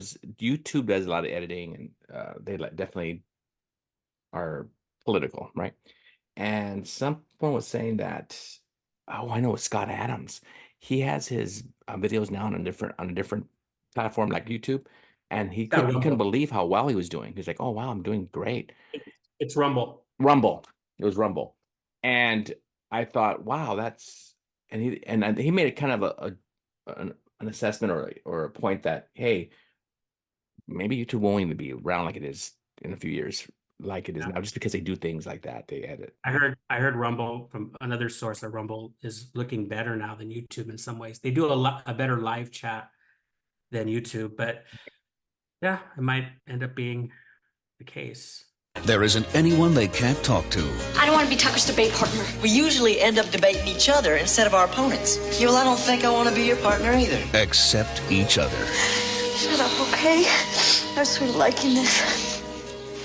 YouTube does a lot of editing, and they definitely are political, right? And someone was saying that, oh, I know, it's Scott Adams. He has his videos now on a different platform like YouTube, and he Yeah, could he couldn't Rumble. believe how well he was doing. He's like, oh wow, I'm doing great. It's Rumble. Rumble, it was Rumble, and I thought, wow, and he made it kind of an assessment or a point that, hey, maybe YouTube won't even be around like it is in a few years, like it is Yeah. now, just because they do things like that. They edit. I heard Rumble from another source that Rumble is looking better now than YouTube in some ways. They do a better live chat than YouTube, but yeah, it might end up being the case. There isn't anyone they can't talk to. I don't want to be Tucker's debate partner. We usually end up debating each other instead of our opponents. Yeah, well, I don't think I want to be your partner either. Except each other. Shut up, okay? I'm sort of liking this.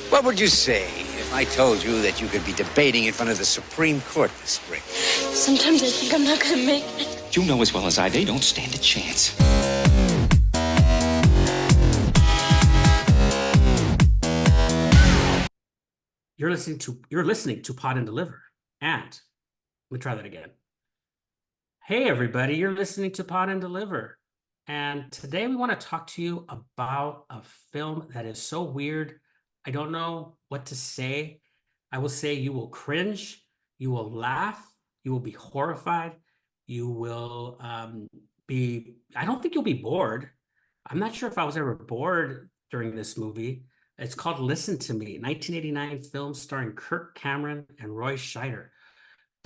What would you say if I told you that you could be debating in front of the Supreme Court this spring? Sometimes I think I'm not going to make it. You know as well as I, they don't stand a chance. You're listening to Pod and Deliver. And let me try that again. Hey everybody, you're listening to Pod and Deliver. And today we want to talk to you about a film that is so weird. I don't know what to say. I will say you will cringe, you will laugh, you will be horrified, you will I don't think you'll be bored. I'm not sure if I was ever bored during this movie. It's called Listen to Me, 1989 film starring Kirk Cameron and Roy Scheider.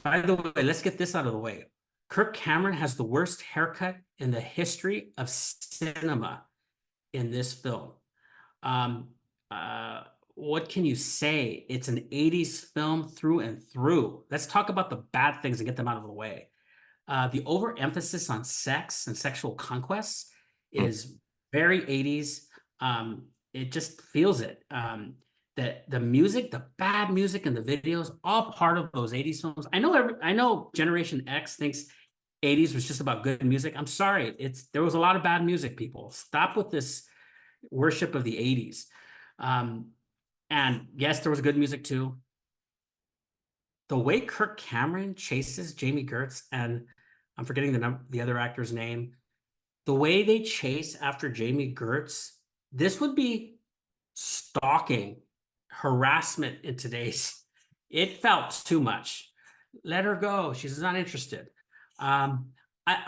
By the way, let's get this out of the way. Kirk Cameron has the worst haircut in the history of cinema in this film. What can you say? It's an 80s film through and through. Let's talk about the bad things and get them out of the way. The overemphasis on sex and sexual conquests is very 80s. It just feels it. The music, the bad music and the videos, all part of those 80s films. I know Generation X thinks 80s was just about good music. I'm sorry. There was a lot of bad music, people. Stop with this worship of the 80s. And yes, there was good music too. The way Kirk Cameron chases Jamie Gertz, and I'm forgetting the other actor's name, the way they chase after Jamie Gertz, this would be stalking, harassment in today's. It felt too much. Let her go. She's not interested. I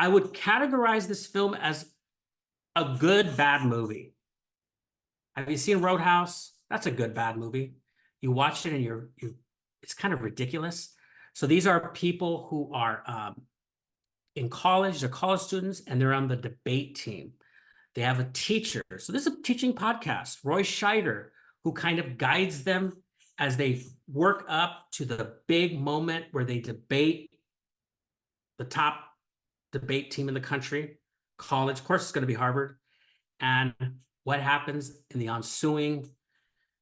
would categorize this film as a good bad movie. Have you seen Roadhouse? That's a good bad movie. You watch it and it's kind of ridiculous. So these are people who are in college, they're college students, and they're on the debate team. They have a teacher. So this is a teaching podcast, Roy Scheider, who kind of guides them as they work up to the big moment where they debate the top debate team in the country, college. Of course, it's going to be Harvard. And what happens in the ensuing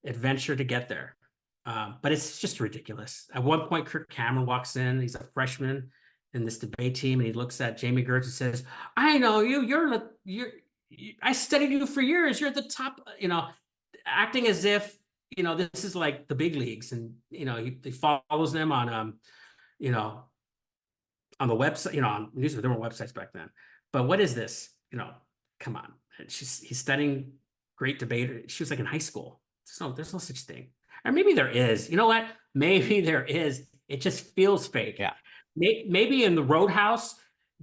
adventure to get there. But it's just ridiculous. At one point, Kirk Cameron walks in. He's a freshman in this debate team, and he looks at Jamie Gertz and says, I know you. I studied you for years. You're at the top, acting as if, this is like the big leagues. And, he follows them on, on the website, on newspaper. There weren't websites back then. But what is this? Come on. He's studying great debater. She was like in high school. There's no such thing. Or maybe there is. You know what? Maybe there is. It just feels fake. Yeah. Maybe in the Roadhouse,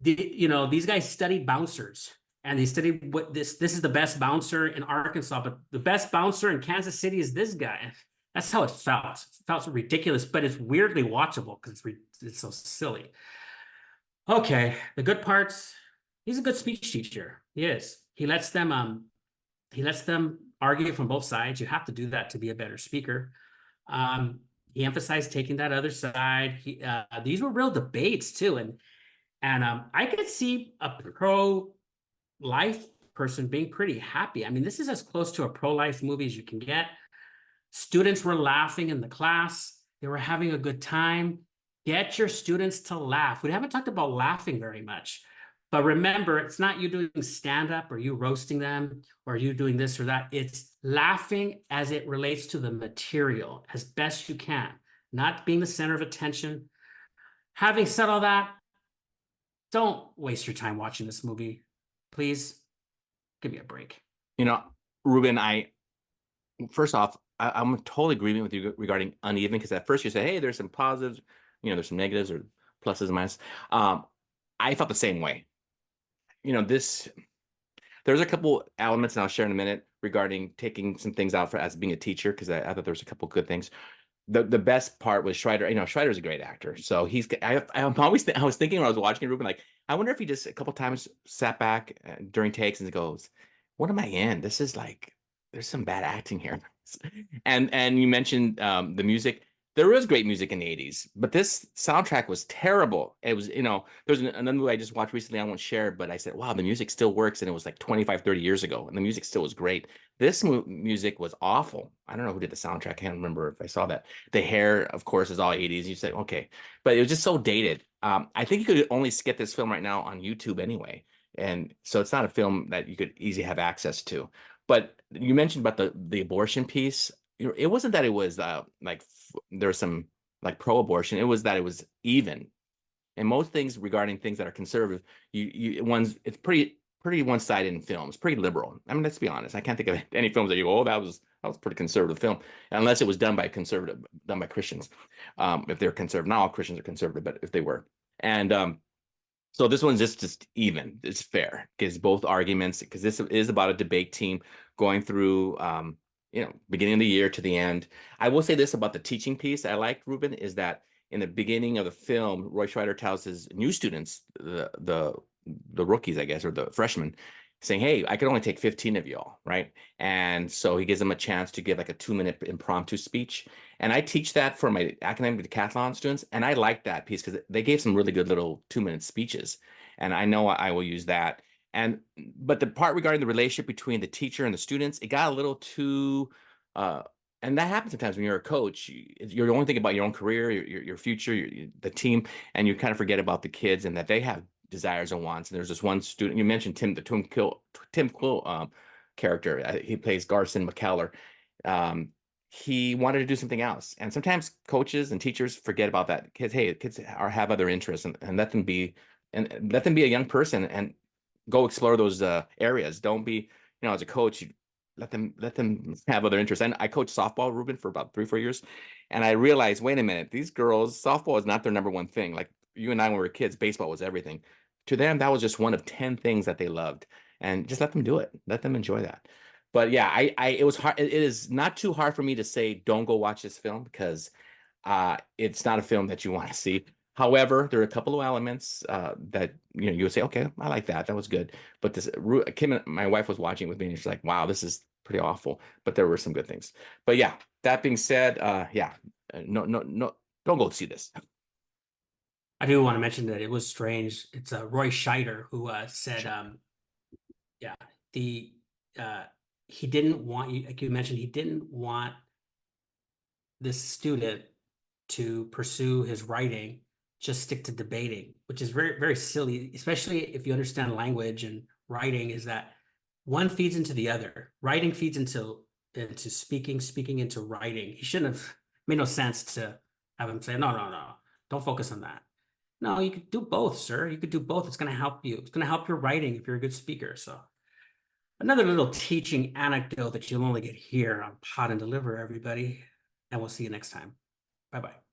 these guys studied bouncers. And they studied what this is the best bouncer in Arkansas, but the best bouncer in Kansas City is this guy. That's how it felt. It felt ridiculous, but it's weirdly watchable because it's so silly. Okay, the good parts. He's a good speech teacher. He is. He lets them argue from both sides. You have to do that to be a better speaker. He emphasized taking that other side. These were real debates too, and I could see a pro-life person being pretty happy. I mean, this is as close to a pro-life movie as you can get. Students were laughing in the class. They were having a good time. Get your students to laugh. We haven't talked about laughing very much, But remember, it's not you doing stand-up or you roasting them or you doing this or that. It's laughing as it relates to the material as best you can, not being the center of attention. Having said all that, don't waste your time watching this movie. Please give me a break. You know, Ruben, first off, I'm totally agreeing with you regarding uneven, because at first you say, hey, there's some positives, there's some negatives or pluses and minuses. I felt the same way. There's a couple elements, and I'll share in a minute, regarding taking some things out as being a teacher, because I thought there was a couple good things. The best part was Schreider. Schreider's a great actor, so I was thinking when I was watching it, Ruben, like, I wonder if he just a couple times sat back during takes and goes, "What am I in? This is like, there's some bad acting here." And you mentioned the music. There was great music in the 80s, but this soundtrack was terrible. It was, there's another movie I just watched recently, I won't share, but I said, wow, the music still works. And it was like 25, 30 years ago, and the music still was great. This music was awful. I don't know who did the soundtrack. I can't remember if I saw that. The hair, of course, is all 80s. You say, okay, but it was just so dated. I think you could only get this film right now on YouTube anyway. And so it's not a film that you could easily have access to. But you mentioned about the abortion piece. It wasn't that it was like there was some like pro-abortion. It was that it was even. And most things regarding things that are conservative, it's pretty one-sided in films, pretty liberal. I mean, let's be honest. I can't think of any films that you go, oh, that was pretty conservative film, unless it was done by Christians. If they're conservative, not all Christians are conservative, but if they were. And so this one's just even. It's fair, because both arguments, because this is about a debate team going through beginning of the year to the end. I will say this about the teaching piece I liked, Ruben, is that in the beginning of the film, Roy Scheider tells his new students, the rookies, I guess, or the freshmen, saying, hey, I could only take 15 of y'all, right? And so he gives them a chance to give like a 2-minute impromptu speech. And I teach that for my academic decathlon students, and I like that piece because they gave some really good little 2-minute speeches. And I know I will use that. But the part regarding the relationship between the teacher and the students, it got a little too and that happens sometimes when you're a coach. You're only thinking about your own career, your future, the team, and you kind of forget about the kids and that they have desires and wants. And there's this one student you mentioned, Tim Quill character. He plays Garson McKellar. He wanted to do something else, and sometimes coaches and teachers forget about that. Kids have other interests, and let them be a young person and go explore those areas. Don't be, as a coach, let them have other interests. And I coached softball, Ruben, for about 3-4 years, and I realized, wait a minute, these girls, softball is not their number one thing. Like you and I, when we were kids, baseball was everything. To them, that was just one of 10 things that they loved, and just let them do it. Let them enjoy that. But yeah, it was hard. It is not too hard for me to say, don't go watch this film, because it's not a film that you want to see. However, there are a couple of elements that you would say, okay, I like that. That was good. But Kim, my wife, was watching with me, and she's like, wow, this is pretty awful. But there were some good things. But yeah, that being said, no, don't go see this. I do want to mention that it was strange. It's Roy Scheider who said, yeah, he didn't want you, like you mentioned, he didn't want this student to pursue his writing, just stick to debating, which is very, very silly, especially if you understand language and writing, is that one feeds into the other. Writing feeds into speaking, speaking into writing. He shouldn't have made no sense to have him say, no, don't focus on that. No, you could do both, sir. You could do both. It's going to help you. It's going to help your writing if you're a good speaker. So another little teaching anecdote that you'll only get here on Pod and Deliver, everybody. And we'll see you next time. Bye-bye.